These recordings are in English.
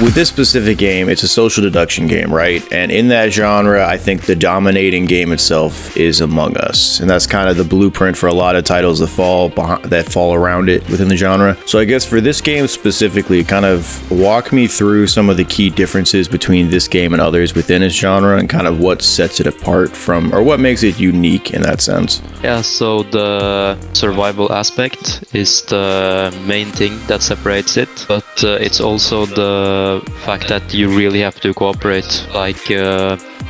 With this specific game, it's a social deduction game, right? And in that genre, I think the dominating game itself is Among Us, and that's kind of the blueprint for a lot of titles that fall around it within the genre. So I guess for this game specifically, kind of walk me through some of the key differences between this game and others within its genre, and kind of what sets it apart from, or what makes it unique in that sense. Yeah, so the survival aspect is the main thing that separates it, but it's also the fact that you really have to cooperate, like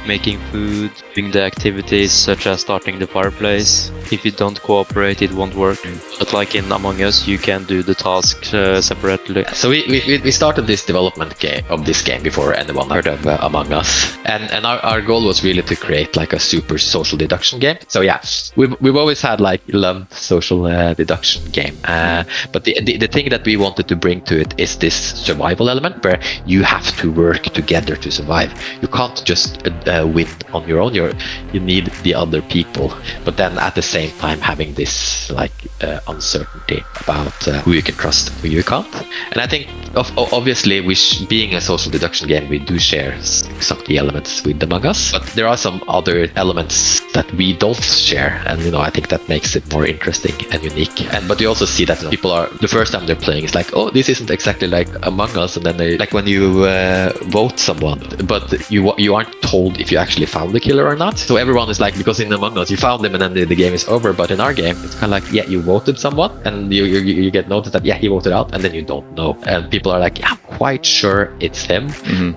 making food, doing the activities such as starting the fireplace. If you don't cooperate, it won't work. But like in Among Us, you can do the task separately. So we started this development game of this game before anyone heard of Among Us, and our goal was really to create like a super social deduction game. So yeah, we've always had like loved social deduction game, but the thing that we wanted to bring to it is this survival element where you have to work together to survive. You can't just win on your own. You need the other people, but then at the same time having this like uncertainty about who you can trust and who you can't. And I think obviously being a social deduction game, we do share some of the elements with Among Us, but there are some other elements that we don't share, and I think that makes it more interesting and unique. But you also see that people are, the first time they're playing, it's like, oh, this isn't exactly like Among Us, and then they, like when you vote someone, but you aren't told if you actually found the killer or not. So everyone is like, because in Among Us you found him and then the game is over, but in our game it's kind of like, yeah, you voted someone and you get noticed that, yeah, he voted out, and then you don't know, and people are like, yeah, I'm quite sure it's him.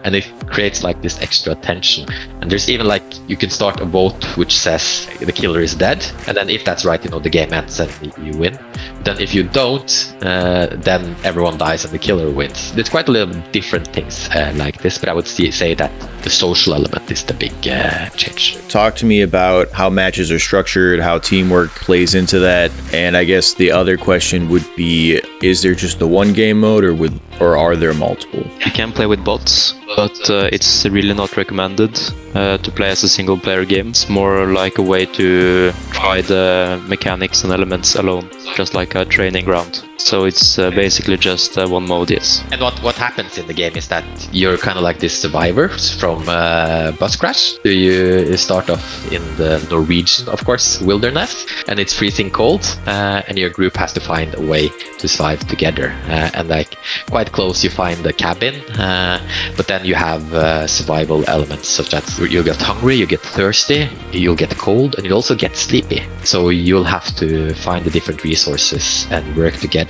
And it creates like this extra tension. And there's even like, you can start a vote which says the killer is dead, and then if that's right, the game ends and you win. Then if you don't, then everyone dies and the killer wins. There's quite a little different things like this, but I would say that the social element is the big change. Talk to me about how matches are structured, how teamwork plays into that, and I guess the other question would be, is there just the one game mode, or are there multiple? You can play with bots, but it's really not recommended to play as a single player game. It's more like a way to try the mechanics and elements alone, just like a training ground. So it's basically just one mode, yes. And what happens in the game is that you're kind of like this survivors from bus crash. You start off in the Norwegian, of course, wilderness, and it's freezing cold, and your group has to find a way to survive together. And like quite close, you find the cabin, but then you have survival elements such as you'll get hungry, you get thirsty, you'll get cold, and you'll also get sleepy. So you'll have to find the different resources and work together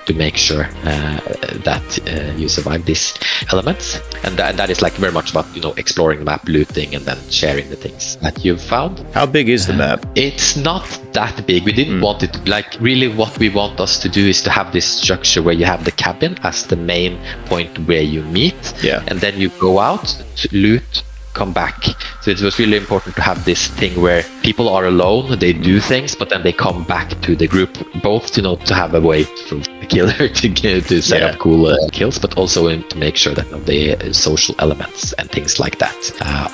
to make sure that you survive these elements. And that is like very much about exploring the map, looting, and then sharing the things that you've found. How big is the map? It's not that big. We didn't want it to, like, really what we want us to do is to have this structure where you have the cabin as the main point where you meet, and then you go out to loot, come back. So it was really important to have this thing where people are alone, they do things, but then they come back to the group, both to have a way for the killer to set up cool kills, but also to make sure that the social elements and things like that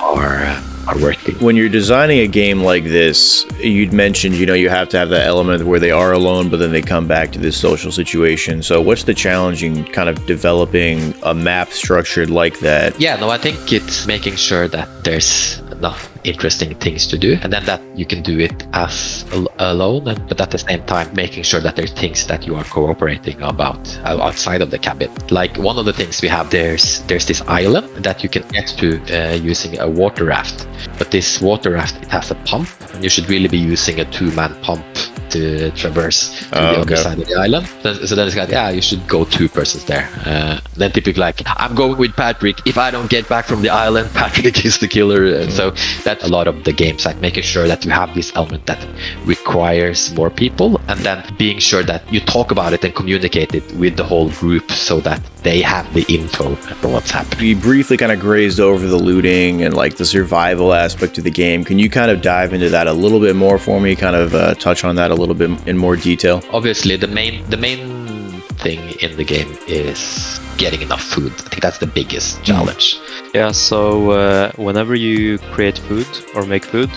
are working. When you're designing a game like this, you'd mentioned, you have to have that element where they are alone, but then they come back to this social situation. So what's the challenge in kind of developing a map structured like that? Yeah, no, I think it's making sure that there's enough interesting things to do, and then that you can do it as alone, but at the same time making sure that there's things that you are cooperating about outside of the cabin. Like one of the things we have, there's this island that you can get to using a water raft, but this water raft, it has a pump, and you should really be using a 2-man pump to traverse to the other side of the island. So then it's like, yeah, you should go 2 persons there. Then typically like, I'm going with Patrick. If I don't get back from the island, Patrick is the killer. So that's a lot of the games, like making sure that you have this element that requires more people, and then being sure that you talk about it and communicate it with the whole group so that they have the info for what's happening. We briefly kind of grazed over the looting and like the survival aspect of the game. Can you kind of dive into that a little bit more for me? Kind of touch on that a little bit in more detail? Obviously, the main thing in the game is getting enough food. I think that's the biggest challenge. Yeah, so whenever you create food or make food,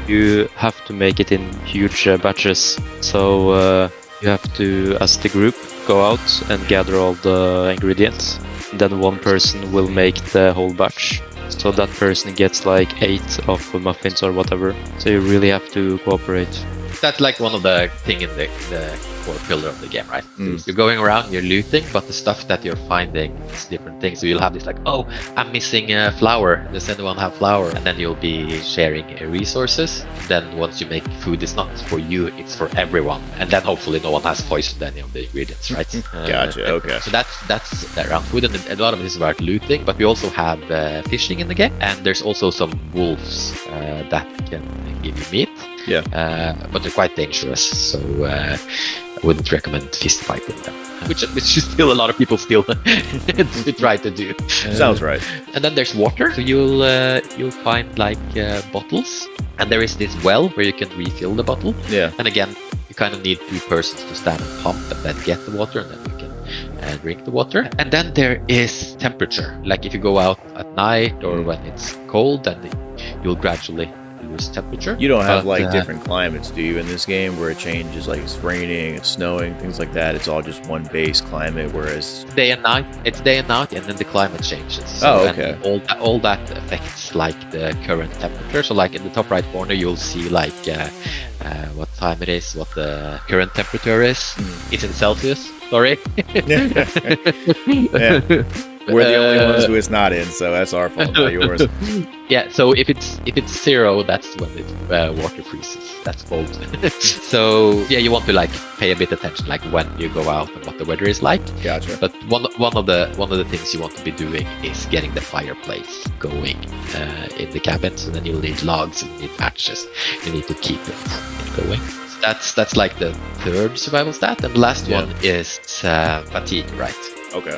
you have to make it in huge batches. So you have to, as the group, go out and gather all the ingredients. then one person will make the whole batch. So that person gets like 8 of muffins or whatever. So you really have to cooperate. That's like one of the thing in the core pillar of the game, right? You're going around, you're looting, but the stuff that you're finding is different things. So you'll have this like, oh, I'm missing a flour. Does anyone have flour? And then you'll be sharing resources. Then once you make food, it's not for you, it's for everyone. And then hopefully no one has poisoned any of the ingredients, right? Gotcha. Okay. So that's around food, and a lot of it is about looting. But we also have fishing in the game, and there's also some wolves that can give you meat. Yeah. But they're quite dangerous, so I wouldn't recommend fist fighting them. Which is still a lot of people still try to do. Sounds right. And then there's water. So you'll find like bottles, and there is this well where you can refill the bottle. Yeah. And again, you kind of need 2 persons to stand and pump and then get the water, and then you can drink the water. And then there is temperature. Like if you go out at night or when it's cold, then you'll gradually lose temperature. You don't have like different climates, do you, in this game, where it changes, like it's raining, it's snowing, things like that? It's all just one base climate, whereas day and night, it's day and night, and then the climate changes. So, oh, okay. And all that affects like the current temperature. So like in the top right corner, you'll see like what time it is, what the current temperature is. It's in Celsius. Sorry. Yeah. We're the only ones who it's not in, so that's our fault, not yours. Yeah, so if it's 0, that's when it water freezes. That's cold. So yeah, you want to like pay a bit attention, like when you go out and what the weather is like. Gotcha. But one of the things you want to be doing is getting the fireplace going in the cabin. So then you'll need logs and you need matches. You need to keep it going. So that's like the 3rd survival stat, and the last one is fatigue, right? Okay.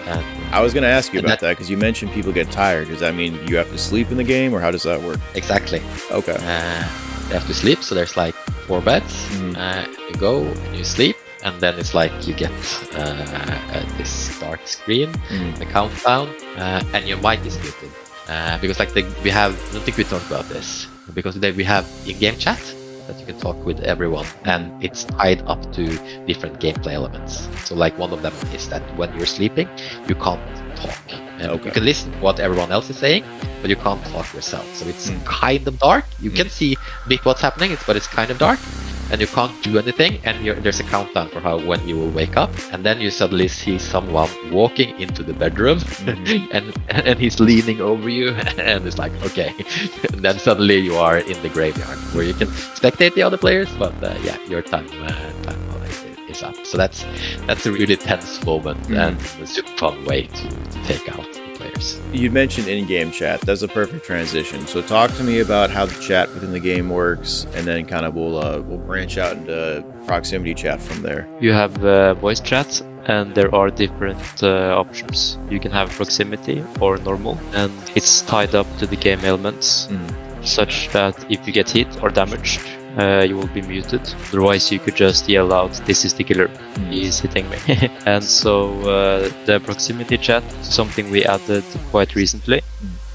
I was going to ask you about that because you mentioned people get tired. Does that mean you have to sleep in the game, or how does that work? Exactly. Okay. You have to sleep, so there's like 4 beds. You go and you sleep, and then it's like you get this start screen, the countdown, and your mic is muted. Because like we have, I don't think we talked about this, because we have in-game chat that you can talk with everyone, and it's tied up to different gameplay elements. So like one of them is that when you're sleeping, you can't talk. You can listen to what everyone else is saying, but you can't talk yourself. So it's kind of dark. You can see a bit what's happening, but it's kind of dark, and you can't do anything. And there's a countdown for when you will wake up, and then you suddenly see someone walking into the bedroom, and he's leaning over you, and it's like, okay. And then suddenly you are in the graveyard where you can spectate the other players, but yeah, your time is up. So that's a really tense moment and a super fun way to take out the players. You mentioned in-game chat. That's a perfect transition. So talk to me about how the chat within the game works, and then kind of we'll branch out into proximity chat from there. You have voice chat, and there are different options. You can have proximity or normal, and it's tied up to the game elements, such that if you get hit or damaged, you will be muted. Otherwise, you could just yell out, "This is the killer. He is hitting me." And so the proximity chat is something we added quite recently,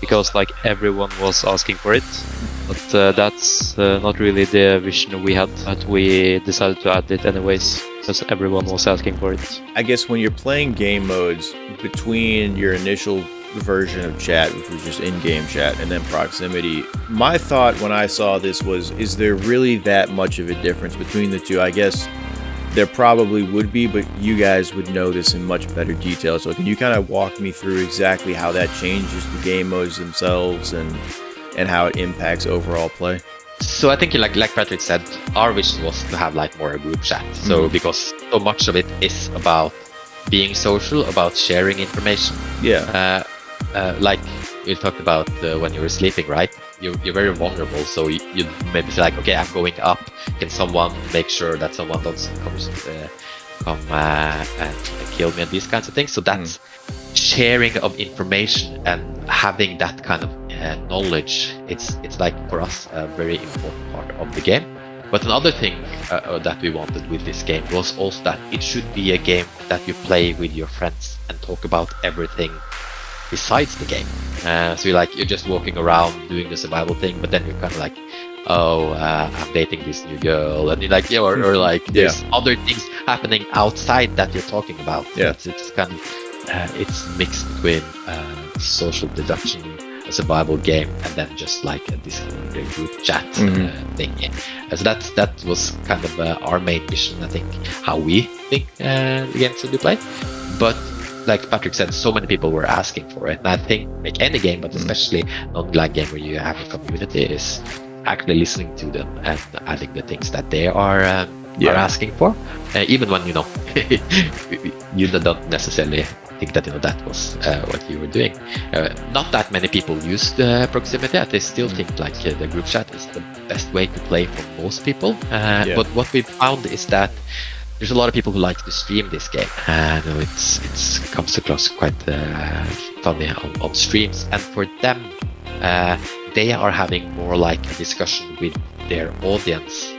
because like everyone was asking for it. But that's not really the vision we had, but we decided to add it anyways, because everyone was asking for it. I guess when you're playing game modes, between your initial version of chat, which was just in-game chat, and then proximity, my thought when I saw this was, is there really that much of a difference between the two? I guess there probably would be, but you guys would know this in much better detail. So can you kind of walk me through exactly how that changes the game modes themselves and how it impacts overall play? So I think like Patrick said, our vision was to have like more a group chat. So because so much of it is about being social, about sharing information. Yeah. Like you talked about when you were sleeping, right? You're very vulnerable, so you maybe feel like, okay, I'm going up. Can someone make sure that someone doesn't come and kill me and these kinds of things? So that's sharing of information and having that kind of knowledge. It's like for us a very important part of the game. But another thing that we wanted with this game was also that it should be a game that you play with your friends and talk about everything besides the game. So you're just walking around doing the survival thing, but then you're kind of like, oh, I'm dating this new girl, and you're like, yeah, or like there's other things happening outside that you're talking about. Yeah, it's kind of it's mixed between social deduction, a survival game, and then just like a Discord group chat thing. So that was kind of our main vision, I think, how we think the game should be played. But like Patrick said, so many people were asking for it, and I think like any game, but especially non-lag game where you have a community, is actually listening to them and adding the things that they are asking for, even when you don't necessarily think that that was what you were doing. Not that many people use the proximity. They still think like the group chat is the best way to play for most people. But what we found is that there's a lot of people who like to stream this game, and it comes across quite funny on streams. And for them, they are having more like a discussion with their audience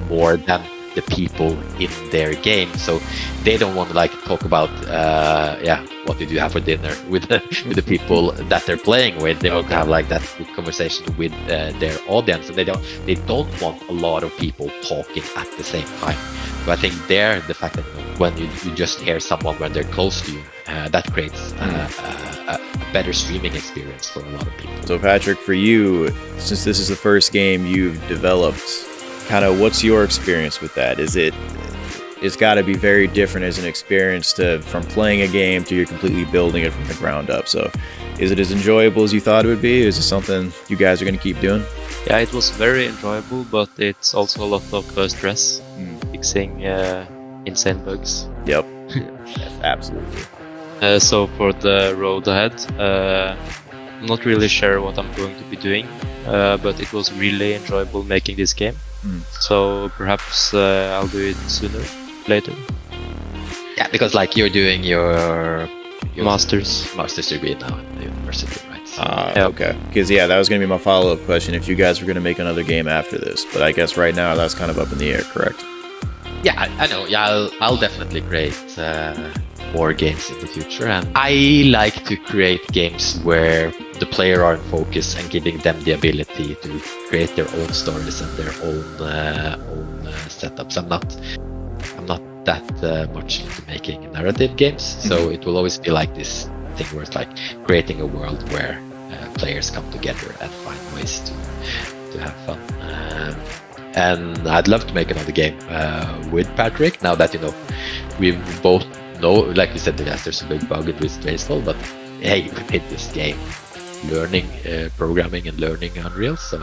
more than the people in their game. So they don't want to like talk about what did you have for dinner with the people that they're playing with. They want to have like that good conversation with their audience, and they don't want a lot of people talking at the same time. So I think the fact that when you just hear someone when they're close to you, that creates a better streaming experience for a lot of people. So Patrick, for you, since this is the first game you've developed, kind of what's your experience with that? It's got to be very different as an experience from playing a game to you're completely building it from the ground up. So is it as enjoyable as you thought it would be? Is it something you guys are going to keep doing? Yeah, it was very enjoyable, but it's also a lot of stress fixing insane bugs. Yep. Yes, absolutely. So for the road ahead, I'm not really sure what I'm going to be doing, but it was really enjoyable making this game. So perhaps I'll do it sooner, later. Yeah, because like you're doing your master's degree now at the university, right? Okay. Because that was going to be my follow-up question, if you guys were going to make another game after this. But I guess right now that's kind of up in the air, correct? Yeah, I know. Yeah, I'll definitely create more games in the future, and I like to create games where the player are in focus and giving them the ability to create their own stories and their own setups. I'm not that much into making narrative games, so it will always be like this thing where it's like creating a world where players come together and find ways to have fun. And I'd love to make another game with Patrick. Now that we both know, like you said, yes, there's a big bug in this baseball, but hey, we made this game learning programming and learning Unreal, so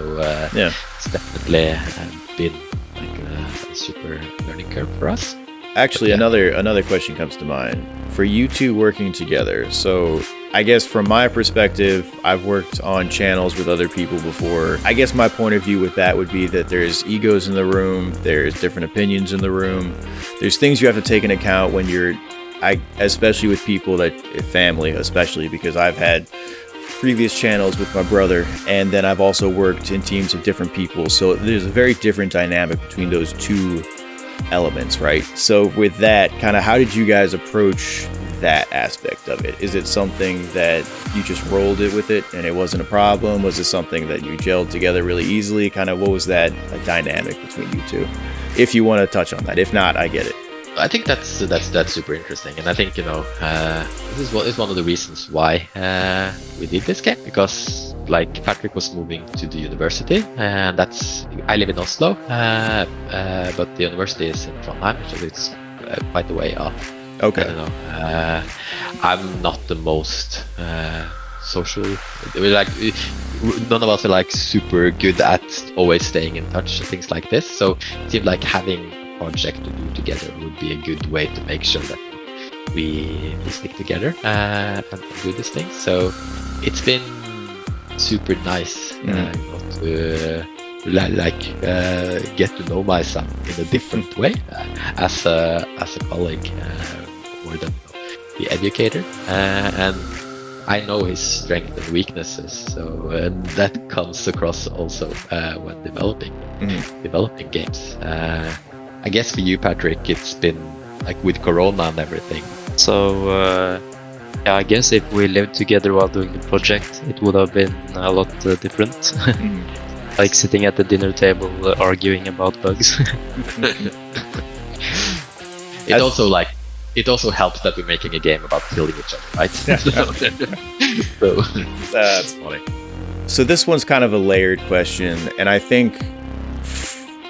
it's definitely been like a super learning curve for us. Actually, another question comes to mind. For you two working together, so I guess from my perspective, I've worked on channels with other people before. I guess my point of view with that would be that there's egos in the room, there's different opinions in the room, there's things you have to take into account when especially with people family, especially because I've had previous channels with my brother, and then I've also worked in teams of different people. So there's a very different dynamic between those two elements, right? So with that, kind of how did you guys approach that aspect of it? Is it something that you just rolled it with it and it wasn't a problem? Was it something that you gelled together really easily? Kind of what was that dynamic between you two? If you want to touch on that. If not, I get it. I think that's super interesting, and I think this is one of the reasons why we did this game, because like Patrick was moving to the university, and I live in Oslo, but the university is in Trondheim, so it's quite a way up. Okay. I don't know. I'm not the most social. Like none of us are like super good at always staying in touch and things like this. So it seemed like having project to do together would be a good way to make sure that we stick together and do this thing. So it's been super nice to get to know my son in a different way as a colleague more than the educator, and I know his strengths and weaknesses, so that comes across also when developing games. I guess for you, Patrick, it's been like with Corona and everything. So I guess if we lived together while doing the project, it would have been a lot different. Like sitting at the dinner table arguing about bugs. It also like it also helps that we're making a game about killing each other, right? So That's funny. So this one's kind of a layered question, and I think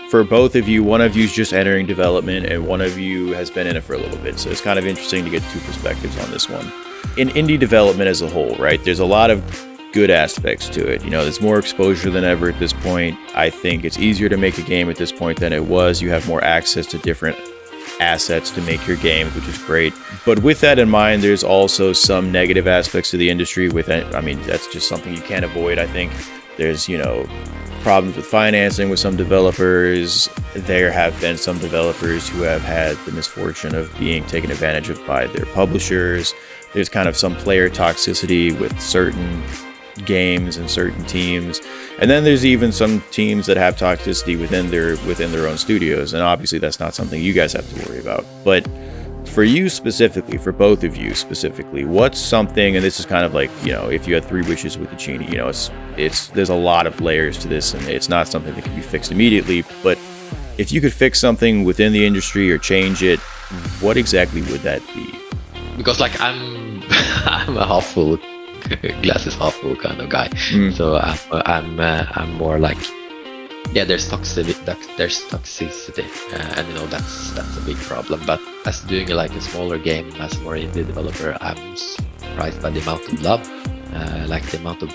for both of you, one of you's just entering development and one of you has been in it for a little bit. So it's kind of interesting to get two perspectives on this one. In indie development as a whole, right, there's a lot of good aspects to it. You know, there's more exposure than ever at this point. I think it's easier to make a game at this point than it was. You have more access to different assets to make your games, which is great. But with that in mind, there's also some negative aspects to the industry with it. I mean, that's just something you can't avoid. I think there's, you know, problems with financing with some developers. There have been some developers who have had the misfortune of being taken advantage of by their publishers. There's kind of some player toxicity with certain games and certain teams, and then there's even some teams that have toxicity within their own studios, and obviously that's not something you guys have to worry about. But for you specifically, for both of you specifically, what's something, and this is kind of like, you know, if you had 3 wishes with the genie, you know, it's there's a lot of layers to this, and it's not something that can be fixed immediately, but if you could fix something within the industry or change it, what exactly would that be? Because like I'm a half full glass is half full kind of guy. So I'm more like, yeah, there's toxicity, and you know that's a big problem. But as doing like a smaller game as a more indie developer, I'm surprised by the amount of love, like the amount of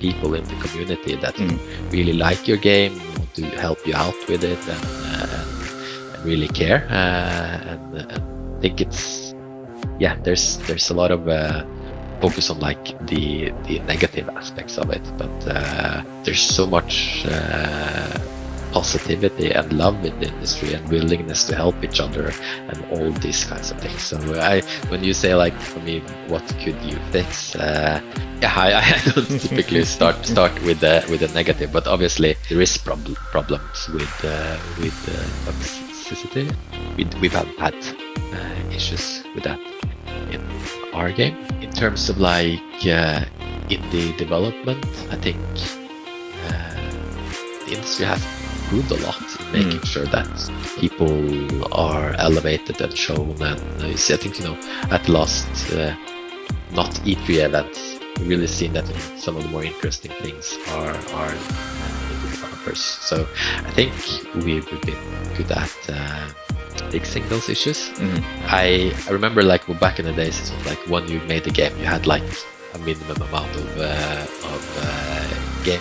people in the community that really like your game, want to help you out with it, and really care. And I think it's, yeah, there's a lot of focus on like the negative aspects of it, but there's so much positivity and love in the industry and willingness to help each other and all these kinds of things. So when you say like, for me, what could you fix? I don't typically start with the negative, but obviously there is problems with toxicity. We've had issues with that in our game. In terms of like indie development, I think the industry has improved a lot in making sure that people are elevated and shown. And I think, you know, at last, not E3 events, we've really seen that some of the more interesting things are indie developers. So I think we've been good at fixing those issues. I remember like back in the days, it was like when you made the game, you had like a minimum amount of game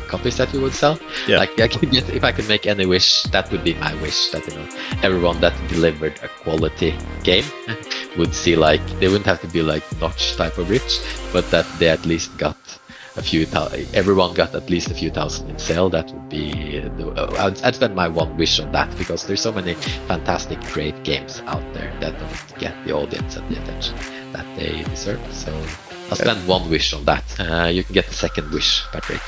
copies that you would sell. Yeah. Like if I could make any wish, that would be my wish, that, you know, everyone that delivered a quality game would see, like, they wouldn't have to be like Notch type of rich, but that they at least got everyone got at least a few thousand in sale. That would be I'd spend my one wish on that, because there's so many fantastic, great games out there that don't get the audience and the attention that they deserve. So I'll spend one wish on that. You can get the second wish, Patrick.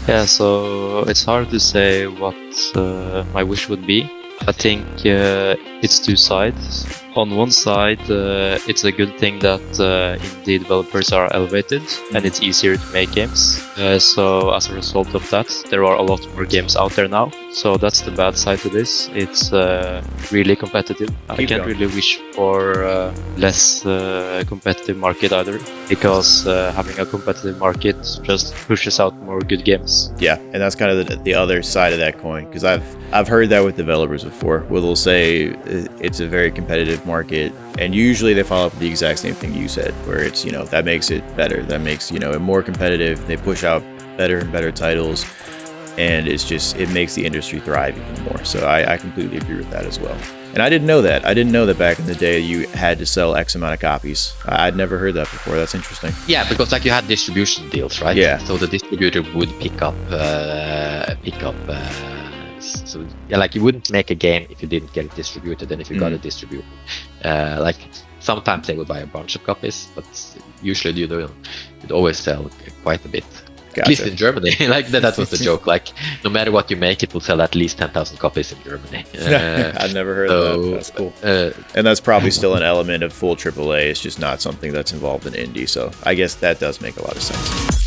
Yeah, so it's hard to say what my wish would be. I think it's two sides. On one side, it's a good thing that indie developers are elevated and it's easier to make games. So as a result of that, there are a lot more games out there now. So that's the bad side to this. It's really competitive. I can't really wish for less competitive market either, because having a competitive market just pushes out more good games. Yeah, and that's kind of the other side of that coin, because I've heard that with developers before, where they'll say it's a very competitive market, and usually they follow up with the exact same thing you said, where it's, you know, that makes it better, that makes, you know, it more competitive, they push out better and better titles, and it makes the industry thrive even more. So I completely agree with that as well. And I didn't know that back in the day you had to sell X amount of copies. I'd never heard that before. That's interesting. Yeah, because like you had distribution deals, right? Yeah. So the distributor would pick up. So yeah, like you wouldn't make a game if you didn't get it distributed, and if you got it distributed, like sometimes they would buy a bunch of copies, but usually you'd always sell quite a bit. Gotcha. At least in Germany, like that was the joke. Like no matter what you make, it will sell at least 10,000 copies in Germany. I've never heard of that. That's cool. And that's probably still an element of full AAA. It's just not something that's involved in indie. So I guess that does make a lot of sense.